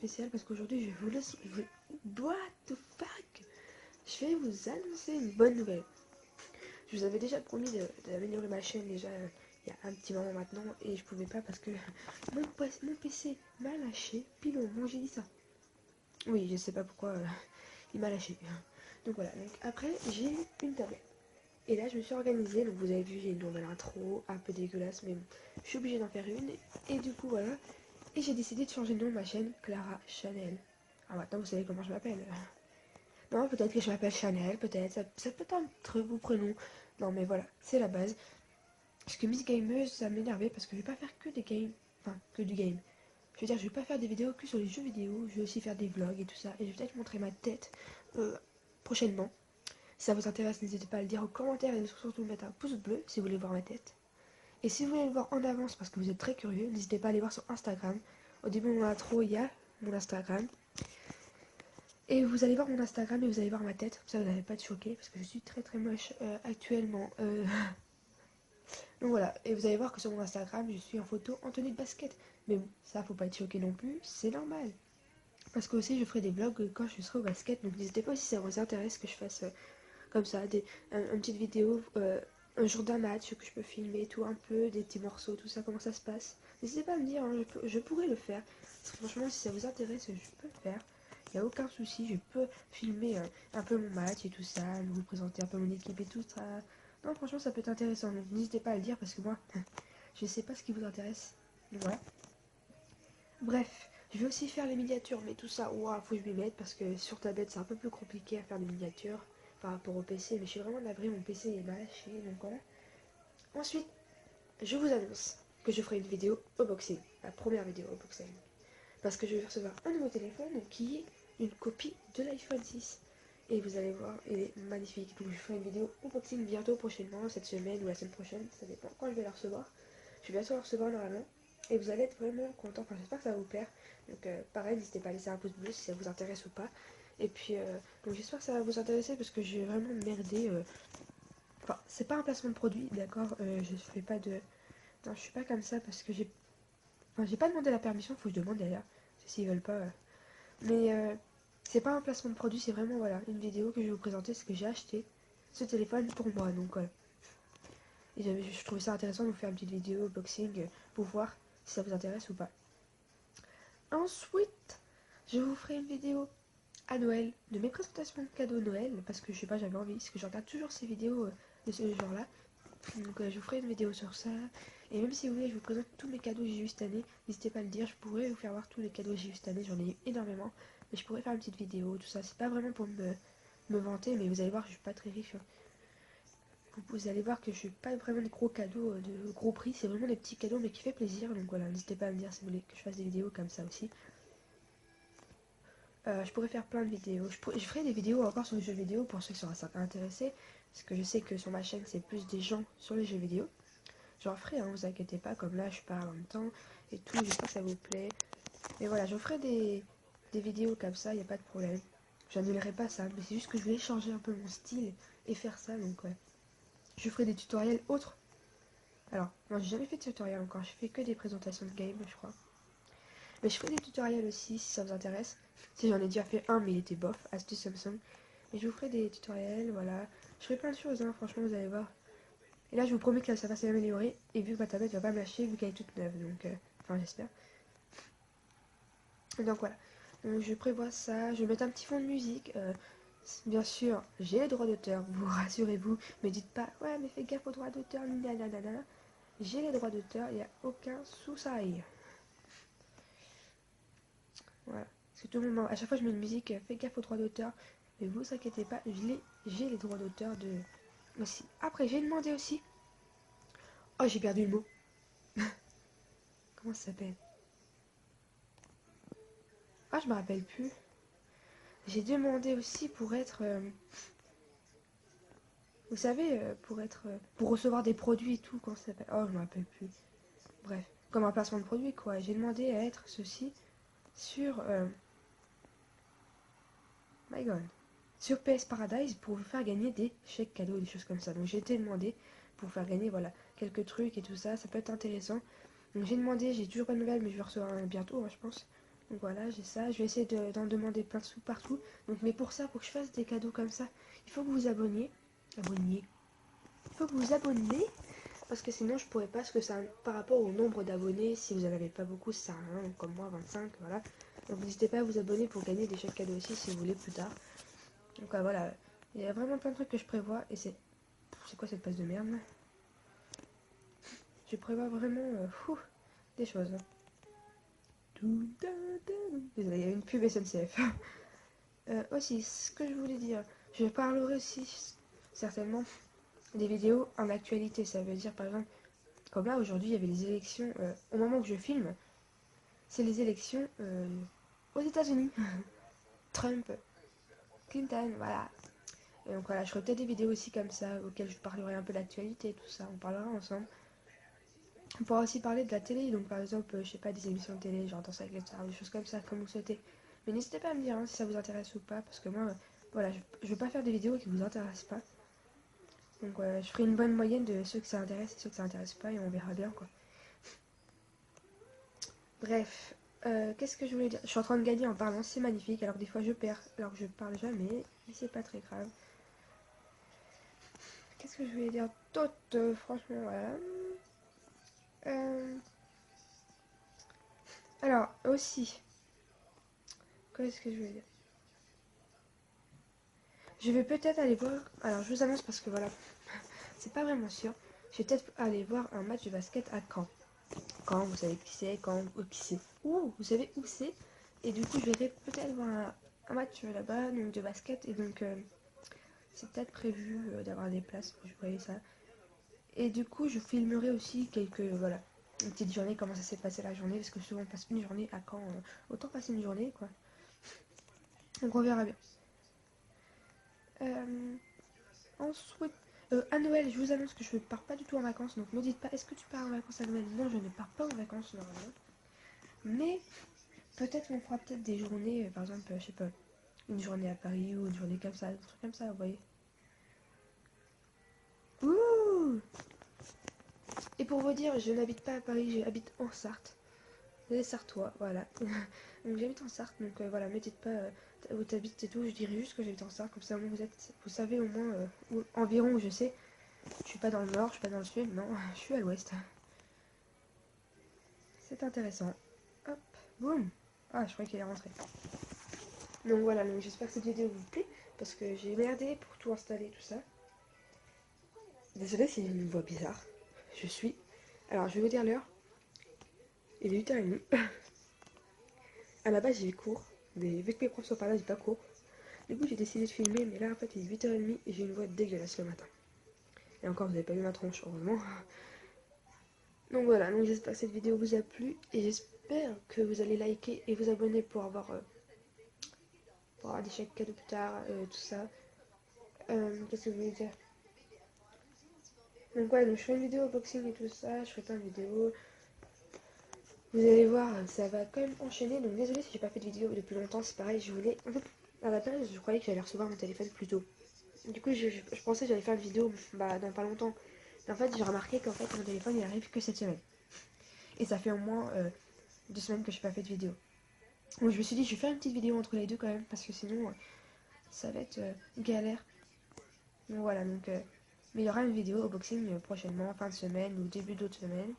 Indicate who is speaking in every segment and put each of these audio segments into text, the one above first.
Speaker 1: spécial parce qu'aujourd'hui What the fuck? Je vais vous annoncer une bonne nouvelle. Je vous avais déjà promis d'améliorer ma chaîne déjà il y a un petit moment maintenant et je pouvais pas parce que mon PC m'a lâché pile au moment où j'ai dit ça. Oui, je sais pas pourquoi il m'a lâché. Donc voilà, donc après j'ai une tablette. Et là je me suis organisée, donc vous avez vu j'ai une nouvelle intro, un peu dégueulasse mais bon, je suis obligée d'en faire une. Et du coup voilà, et j'ai décidé de changer le nom de ma chaîne, Clara Chanel. Ah maintenant vous savez comment je m'appelle. Non, peut-être que je m'appelle Chanel, peut-être, ça peut être vos prénoms. Non mais voilà, c'est la base. Parce que Miss Gameuse, ça m'énervait parce que je vais pas faire que des games, enfin que du game. Je veux dire, je vais pas faire des vidéos que sur les jeux vidéo, je vais aussi faire des vlogs et tout ça. Et je vais peut-être montrer ma tête prochainement. Si ça vous intéresse, n'hésitez pas à le dire en commentaire et surtout mettre un pouce bleu si vous voulez voir ma tête. Et si vous voulez le voir en avance parce que vous êtes très curieux, n'hésitez pas à aller voir sur Instagram. Au début de mon intro, il y a mon Instagram. Et vous allez voir mon Instagram et vous allez voir ma tête. Comme ça, vous n'allez pas être choqué parce que je suis très très moche actuellement. Donc voilà. Et vous allez voir que sur mon Instagram, je suis en photo en tenue de basket. Mais bon, ça, faut pas être choqué non plus. C'est normal. Parce que aussi, je ferai des vlogs quand je serai au basket. Donc n'hésitez pas si ça vous intéresse que je fasse comme ça une petite vidéo un jour d'un match que je peux filmer tout un peu, des petits morceaux, tout ça, comment ça se passe. N'hésitez pas à me dire, hein, je pourrais le faire. Franchement, si ça vous intéresse, je peux le faire. Il n'y a aucun souci, je peux filmer un peu mon match et tout ça, vous présenter un peu mon équipe et tout ça. Non, franchement, ça peut être intéressant. Donc n'hésitez pas à le dire parce que moi, je sais pas ce qui vous intéresse. Donc voilà. Bref, je vais aussi faire les miniatures, mais tout ça, ouah, faut que je m'y mette parce que sur tablette, c'est un peu plus compliqué à faire des miniatures par rapport au PC. Mais je suis vraiment navrée, mon PC est mal lâché, donc voilà. Ensuite, je vous annonce que je ferai une vidéo unboxing, la première vidéo unboxing. Parce que je vais recevoir un nouveau téléphone qui est une copie de l'iPhone 6. Et vous allez voir, il est magnifique. Donc je ferai une vidéo unboxing bientôt prochainement, cette semaine ou la semaine prochaine, ça dépend quand je vais la recevoir. Je vais bientôt la recevoir normalement. Et vous allez être vraiment content. Enfin, j'espère que ça va vous plaire. Donc pareil, n'hésitez pas à laisser un pouce bleu si ça vous intéresse ou pas. Et puis, donc j'espère que ça va vous intéresser parce que j'ai vraiment merdé. Enfin, c'est pas un placement de produit, d'accord. Je fais pas de. Non, je suis pas comme ça parce que j'ai. Enfin, j'ai pas demandé la permission, faut que je demande d'ailleurs. S'ils veulent pas. Mais c'est pas un placement de produit, c'est vraiment voilà, une vidéo que je vais vous présenter, ce que j'ai acheté ce téléphone pour moi. Donc voilà. Et je trouvais ça intéressant de vous faire une petite vidéo unboxing pour voir si ça vous intéresse ou pas. Ensuite, je vous ferai une vidéo à Noël de mes présentations de cadeaux Noël parce que je sais pas, j'avais envie, parce que je regarde toujours ces vidéos de ce genre-là. Donc je vous ferai une vidéo sur ça. Et même si vous voulez, je vous présente tous mes cadeaux que j'ai eu cette année. N'hésitez pas à le dire, je pourrais vous faire voir tous les cadeaux que j'ai eu cette année. J'en ai eu énormément. Mais je pourrais faire une petite vidéo, tout ça. C'est pas vraiment pour me vanter, mais vous allez voir, je suis pas très riche. Hein. Vous allez voir que je suis pas vraiment des gros cadeaux de gros prix. C'est vraiment des petits cadeaux, mais qui fait plaisir. Donc voilà, n'hésitez pas à me dire si vous voulez que je fasse des vidéos comme ça aussi. Je pourrais faire plein de vidéos. Je ferai des vidéos encore sur les jeux vidéo pour ceux qui sont intéressés. Parce que je sais que sur ma chaîne, c'est plus des gens sur les jeux vidéo. J'en ferai, hein, vous inquiétez pas, comme là je parle en même temps et tout, j'espère que ça vous plaît. Mais voilà, j'en ferai des vidéos comme ça, il n'y a pas de problème. J'annulerai pas ça, mais c'est juste que je voulais changer un peu mon style et faire ça, donc ouais. Je ferai des tutoriels autres. Alors, moi j'ai jamais fait de tutoriel encore, je fais que des présentations de game, je crois. Mais je ferai des tutoriels aussi si ça vous intéresse. Si j'en ai déjà fait un, mais il était bof, astuce Samsung. Et je vous ferai des tutoriels, voilà. Je ferai plein de choses, hein, franchement, vous allez voir. Et là, je vous promets que ça va s'améliorer. Et vu que ma tablette va pas me lâcher, vu qu'elle est toute neuve. Donc, enfin, j'espère. Donc voilà. Donc, je prévois ça. Je vais mettre un petit fond de musique. Bien sûr, j'ai les droits d'auteur. Vous rassurez-vous. Me dites pas, ouais, mais fais gaffe aux droits d'auteur. Nanana. J'ai les droits d'auteur. Il n'y a aucun souci. Voilà. Parce que tout le monde, à chaque fois, je mets une musique. Fais gaffe aux droits d'auteur. Mais vous inquiétez pas. J'ai les droits d'auteur de aussi. Après, j'ai demandé aussi. Oh, j'ai perdu le mot. Comment ça s'appelle? Ah, je me rappelle plus. J'ai demandé aussi pour être, vous savez, pour recevoir des produits et tout, comment ça s'appelle? Oh, je me rappelle plus. Bref, comme un placement de produit, quoi. J'ai demandé à être ceci sur, my god, sur PS Paradise pour vous faire gagner des chèques cadeaux, des choses comme ça. Donc j'ai été demandé pour faire gagner, voilà, quelques trucs et tout ça. Ça peut être intéressant. Donc j'ai demandé, j'ai toujours pas de nouvelles, mais je vais recevoir un bientôt, hein, je pense. Donc voilà, j'ai ça. Je vais essayer d'en demander plein de sous partout. Donc, mais pour ça, pour que je fasse des cadeaux comme ça, il faut que vous vous abonniez. Abonniez. Il faut que vous vous abonnez. Parce que sinon, je pourrais pas. Parce que ça, par rapport au nombre d'abonnés, si vous n'en avez pas beaucoup, ça sert à rien. Comme moi, 25, voilà. Donc n'hésitez pas à vous abonner pour gagner des chèques cadeaux aussi si vous voulez plus tard. Donc voilà. Il y a vraiment plein de trucs que je prévois. Et c'est. C'est quoi cette passe de merde là? Je prévois vraiment des choses. Désolé, il y a une pub SNCF. Aussi, ce que je voulais dire, je parlerai aussi certainement des vidéos en actualité. Ça veut dire par exemple, comme là aujourd'hui il y avait les élections, au moment où je filme, c'est les élections aux États-Unis. Trump, Clinton, voilà. Et donc voilà, je ferai peut-être des vidéos aussi comme ça, auxquelles je parlerai un peu d'actualité et tout ça, on parlera ensemble. On pourra aussi parler de la télé, donc par exemple, je sais pas, des émissions de télé, genre Danse avec les stars, des choses comme ça, comme vous souhaitez. Mais n'hésitez pas à me dire si ça vous intéresse ou pas, parce que moi, voilà, je veux pas faire des vidéos qui vous intéressent pas. Donc je ferai une bonne moyenne de ceux que ça intéresse et ceux que ça intéresse pas, et on verra bien quoi. Bref, qu'est-ce que je voulais dire? Je suis en train de gagner en parlant, c'est magnifique, alors que des fois je perds, alors que je parle jamais, mais c'est pas très grave. Qu'est-ce que je voulais dire d'autre? Franchement, voilà. Alors, aussi, qu'est-ce que je voulais dire? Je vais peut-être aller voir. Alors, je vous annonce parce que voilà, c'est pas vraiment sûr. Je vais peut-être aller voir un match de basket à Caen. Caen, vous savez qui c'est, Caen, qui c'est. Ouh, vous savez où c'est. Et du coup, je vais peut-être voir un match là-bas, donc de basket. Et donc, c'est peut-être prévu d'avoir des places pour jouer ça. Et du coup, je filmerai aussi quelques. Voilà, une petite journée, comment ça s'est passé la journée. Parce que souvent, on passe une journée à Caen. Autant passer une journée, quoi. Donc, on verra bien. Ensuite, à Noël, je vous annonce que je ne pars pas du tout en vacances. Donc, ne dites pas, est-ce que tu pars en vacances à Noël? Non, je ne pars pas en vacances normalement. Mais peut-être on fera peut-être des journées, par exemple, je sais pas, une journée à Paris ou une journée comme ça, un truc comme ça, vous voyez. Ouh! Et pour vous dire, je n'habite pas à Paris, j'habite en Sarthe. Les Sartois, voilà. Donc j'habite en Sarthe, donc voilà, me dites pas où t'habites et tout, je dirais juste que j'habite en Sarthe, comme ça au moins vous savez au moins environ où je sais. Je suis pas dans le nord, je suis pas dans le sud, non, je suis à l'ouest. C'est intéressant. Hop, boum. Ah, je croyais qu'il est rentré. Donc voilà, donc j'espère que cette vidéo vous plaît, parce que j'ai merdé pour tout installer, tout ça. Désolée si j'ai une voix bizarre. Je suis... Alors, je vais vous dire l'heure. Il est 8h30. À la base, j'ai cours. Mais vu que mes profs sont pas là, j'ai pas cours. Du coup, j'ai décidé de filmer, mais là, en fait, il est 8h30 et j'ai une voix dégueulasse le matin. Et encore, vous n'avez pas vu ma tronche, heureusement. Donc voilà, donc j'espère que cette vidéo vous a plu et j'espère que vous allez liker et vous abonner pour avoir des chèques cadeaux plus tard, tout ça. Qu'est-ce que je voulais dire? Donc ouais, donc je ferai une vidéo unboxing et tout ça, je ferai plein de vidéos. Vous allez voir, ça va quand même enchaîner. Donc désolé si j'ai pas fait de vidéo depuis longtemps, c'est pareil, je voulais... En fait, à la base, je croyais que j'allais recevoir mon téléphone plus tôt. Du coup, je pensais que j'allais faire une vidéo dans pas longtemps. Mais en fait, j'ai remarqué qu'en fait, mon téléphone, il arrive que cette semaine. Et ça fait au moins 2 semaines que je n'ai pas fait de vidéo. Donc je me suis dit, je vais faire une petite vidéo entre les deux quand même, parce que sinon, ça va être galère. Donc voilà, donc... mais il y aura une vidéo unboxing prochainement, fin de semaine ou début d'autre semaine.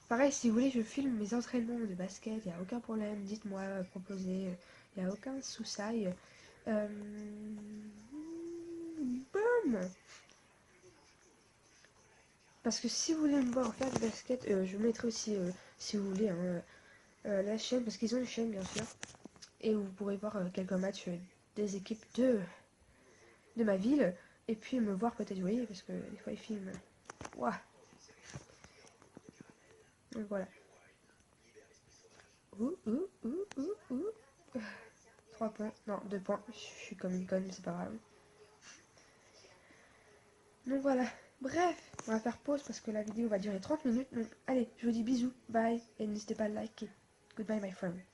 Speaker 1: Pareil, si vous voulez, je filme mes entraînements de basket, il n'y a aucun problème. Dites-moi, proposez, il n'y a aucun souci. Boum! Parce que si vous voulez me voir faire du basket, je vous mettrai aussi, si vous voulez, hein, la chaîne, parce qu'ils ont une chaîne bien sûr. Et vous pourrez voir quelques matchs des équipes de ma ville. Et puis me voir peut-être, vous voyez, parce que des fois ils filment. Ouah! Donc voilà. Ouh, ouh, ouh, ouh, ouh. 3 points, non, 2 points. Je suis comme une conne, mais c'est pas grave. Donc voilà. Bref, on va faire pause parce que la vidéo va durer 30 minutes. Donc allez, je vous dis bisous, bye. Et n'hésitez pas à liker. Goodbye, my friend.